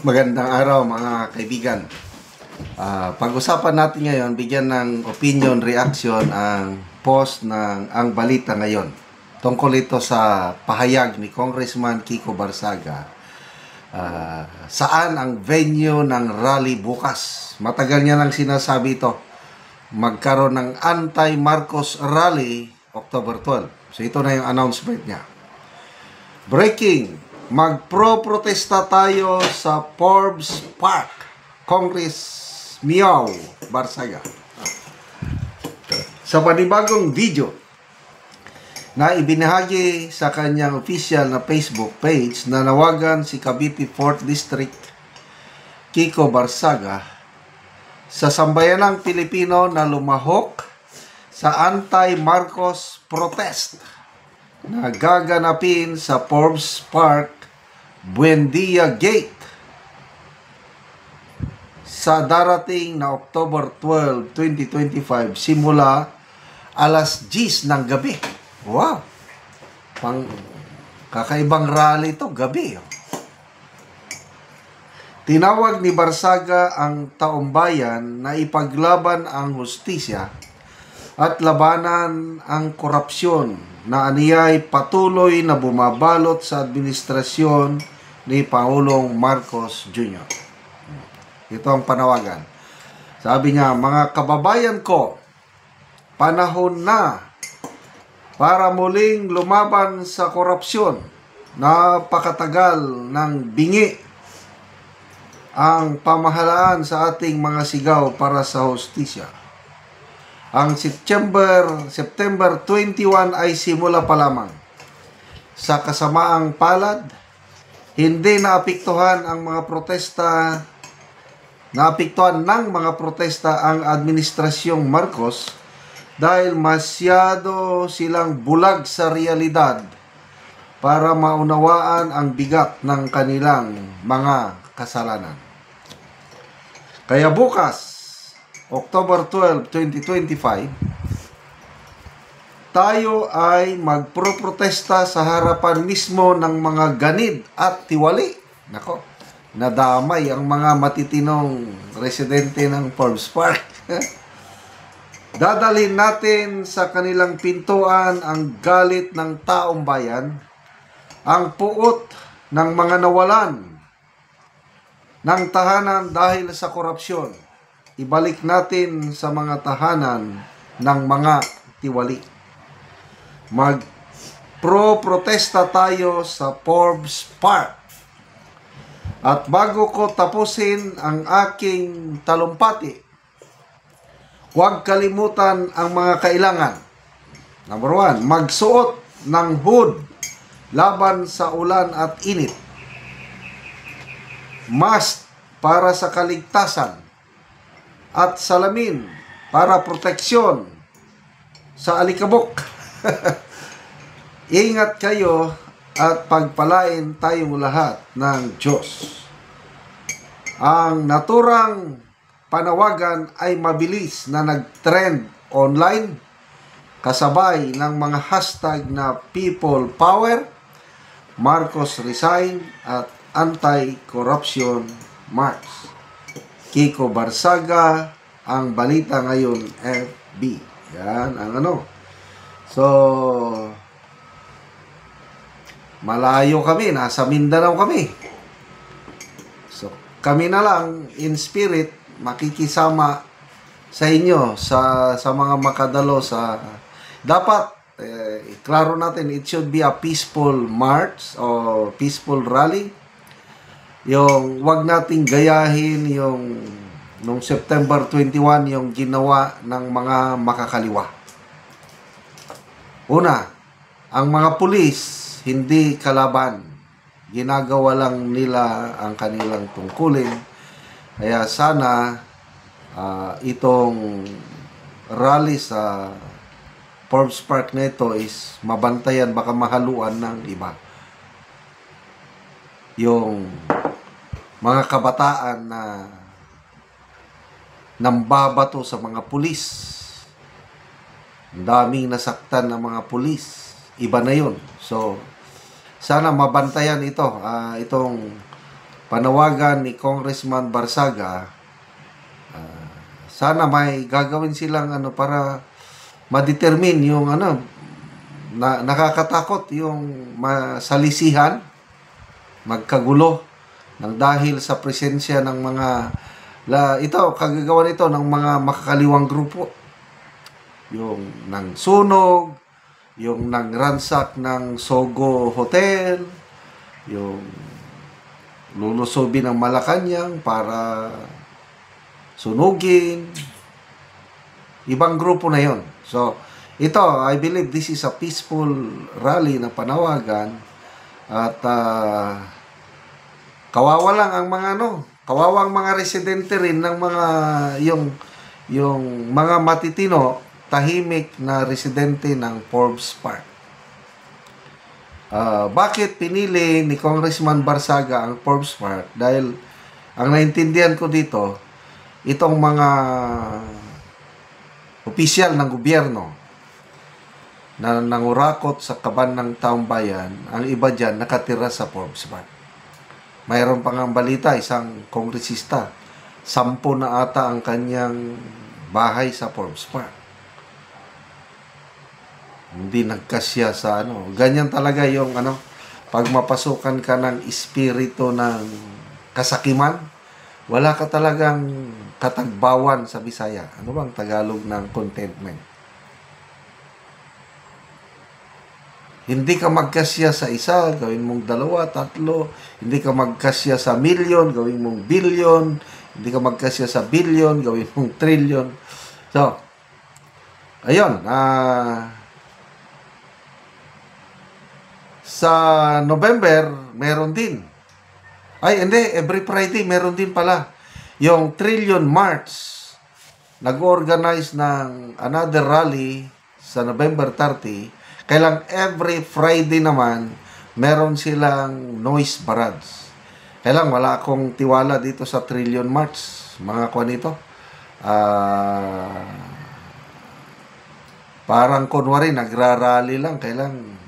Magandang araw mga kaibigan. Pag-usapan natin ngayon, bigyan ng opinion, reaction ang post ng Ang Balita Ngayon. Tungkol ito sa pahayag ni Congressman Kiko Barsaga. Saan ang venue ng rally bukas? Matagal niya nang sinasabi ito. Magkaroon ng anti-Marcos rally October 12. So ito na yung announcement niya. Breaking! Magpro-protesta tayo sa Forbes Park. Congress Miao Barsaga. Sa panibagong video na ibinahagi sa kanyang official na Facebook page, na nawagan si Cavite 4th District Kiko Barsaga sa sambayanang Pilipino na lumahok sa anti-Marcos protest na gaganapin sa Forbes Park, Buendia Gate sa darating na October 12, 2025 simula alas 10 ng gabi. Wow! Kakaibang rally ito, gabi. Tinawag ni Barsaga ang taumbayan na ipaglaban ang hustisya at labanan ang korupsyon na aniyay patuloy na bumabalot sa administrasyon ni Pangulong Marcos Jr. Ito ang panawagan. Sabi niya, mga kababayan ko, panahon na para muling lumaban sa korupsyon. Napakatagal ng bingi ang pamahalaan sa ating mga sigaw para sa hustisya. Ang September 21 ay simula pa lamang. Sa kasamaang palad, hindi naapektuhan ng mga protesta ang administrasyong Marcos dahil masyado silang bulag sa realidad para maunawaan ang bigat ng kanilang mga kasalanan. Kaya bukas, October 12, 2025, tayo ay magpro-protesta sa harapan mismo ng mga ganid at tiwali. Nako, nadamay ang mga matitinong residente ng Forbes Park. Dadalhin natin sa kanilang pintuan ang galit ng taong bayan, ang puot ng mga nawalan ng tahanan dahil sa korupsyon. Ibalik natin sa mga tahanan ng mga tiwali. Magpro-protesta tayo sa Forbes Park. At bago ko tapusin ang aking talumpati, huwag kalimutan ang mga kailangan. Number 1, magsuot ng hood laban sa ulan at init. Mask para sa kaligtasan. At salamin para proteksyon sa alikabok. Ingat kayo at pagpalain tayong lahat ng Diyos. Ang naturang panawagan ay mabilis na nag-trend online kasabay ng mga hashtag na People Power, Marcos Resign at Anti-Corruption March. Kiko Barsaga, Ang Balita Ngayon, FB. Yan ang ano. So, malayo kami, nasa Mindanao kami. So, kami na lang, in spirit, makikisama sa inyo, sa mga makadalo sa... Dapat, klaro natin, it should be a peaceful march or peaceful rally. Yung wag nating gayahin yung nung September 21 yung ginawa ng mga makakaliwa. Una, ang mga pulis hindi kalaban. Ginagawa lang nila ang kanilang tungkulin. Kaya sana itong rally sa Forbes Park nito is mabantayan, baka mahaluan ng iba. Yung mga kabataan na nambabato sa mga pulis. Ang daming nasaktan ng mga pulis. Iba na yun. So, sana mabantayan ito. Itong panawagan ni Congressman Barsaga, sana may gagawin silang para ma-determine yung nakakatakot yung masalisihan, magkagulo ng dahil sa presensya ng mga kagagawa nito ng mga makakaliwang grupo, yung nang sunog, yung nangransak ng Sogo Hotel, yung lulusobin ng Malacanang para sunugin, ibang grupo na yon. So ito, I believe this is a peaceful rally na panawagan, at kawawa lang ang mga kawawang mga residente rin ng mga yung mga matitino, tahimik na residente ng Forbes Park. Bakit pinili ni Congressman Barsaga ang Forbes Park? Dahil ang naintindihan ko dito, itong mga opisyal ng gobyerno na nangurakot sa kaban ng taong bayan, ang iba dyan nakatira sa Forbes Park. Mayroon pang ang balita, isang kongresista, 10 na ata ang kanyang bahay sa Forbes Park. Hindi nagkasya sa ganyan talaga yung pag mapasukan ka ng espiritu ng kasakiman, wala ka talagang katagbawan sa Bisaya. Ano bang Tagalog ng contentment? Hindi ka magkasya sa isa, gawin mong 2, 3. Hindi ka magkasya sa milyon, gawin mong bilyon. Hindi ka magkasya sa bilyon, gawin mong trilyon. So, ayun. Sa November, meron din. Ay, hindi. Every Friday, meron din pala. Yung Trillion March, nag-organize ng another rally sa November 30. Kailang every Friday naman, meron silang noise barrage. Kailang wala akong tiwala dito sa Trillion March. Mga kuha nito. Parang kunwari, nagrarally lang. Kailang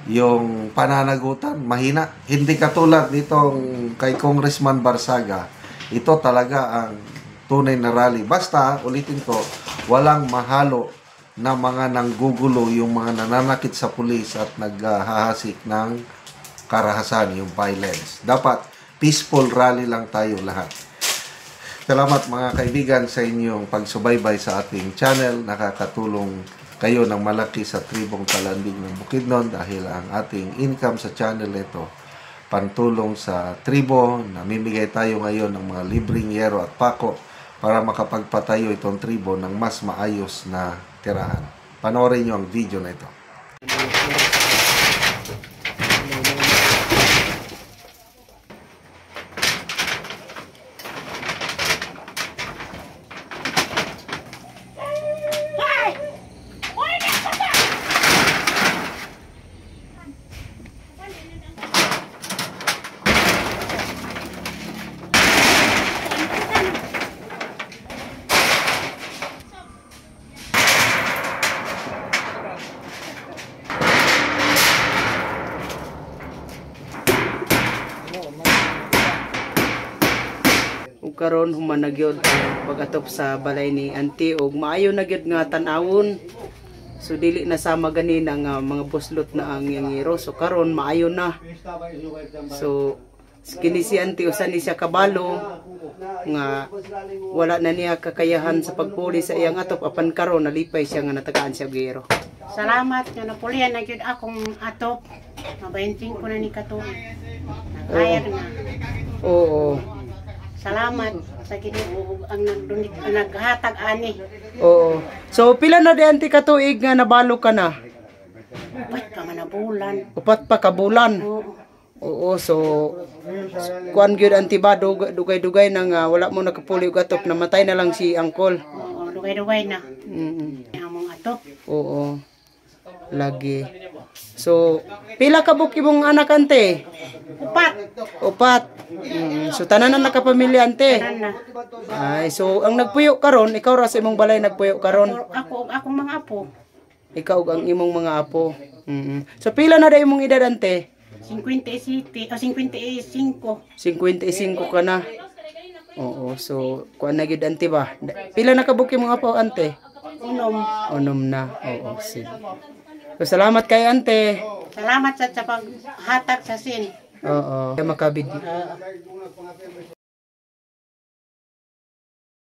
yung pananagutan, mahina. Hindi katulad nitong kay Congressman Barsaga. Ito talaga ang tunay na rally. Basta, ulitin ko, walang mahalo na mga nanggugulo, yung mga nananakit sa pulis at naghahasik ng karahasan, yung violence. Dapat peaceful rally lang tayo lahat. Salamat mga kaibigan sa inyong pagsubaybay sa ating channel. Nakakatulong kayo ng malaki sa tribong Talandig ng Bukidnon dahil ang ating income sa channel ito pantulong sa tribo. Namimigay tayo ngayon ng mga libreng yero at pako para makapagpatayo itong tribo ng mas maayos na tirahan. Panoorin nyo ang video na ito. Karon human na gyud pagatop sa balay ni auntie ug maayo na gyud nga tan-awon. So dili na sama ganina nga mga buslot na ang yangiro. So karon maayo na. So kini si auntie usa ni siya kabalo nga wala na niya kakayahan sa pagpuli sa iyang atop apan karon nalipay siya nga natagaan siya giro. Salamat nga napulian na gyud akong atop. Mabainting ko na ni katuig. Nagayag na. Oo. Salamat sa Ginoo ang naghatag ani. Oo. So pila na di auntie ka tuig nga nabalo ka na? Upat ka man na bulan. 4 pa ka bulan. Oo. Oo, so kuan gyud auntie ba dugay-dugay nang wala mo nakapuli og atop, namatay na lang si uncle. Oo, dugay-dugay na. Among atop. Oo. Lagi. So pila ka buki mong anak ante? 4. So tanan na nakapamilya ante. Tanan na. Ay, so ang nagpuyo karon, ikaw ra sa imong balay nagpuyo karon. Ako akong mga apo. Ikaw ug ang imong mga apo. So pila na day imong edad ante? 57 o 55. 55 ka na. Oo, so kuan na gyud ante ba? Pila na kabuk yung mga apo ante? Unom na. Oo, sige. So salamat kay ante. Salamat sa paghatag sa sin. Oo, makabid.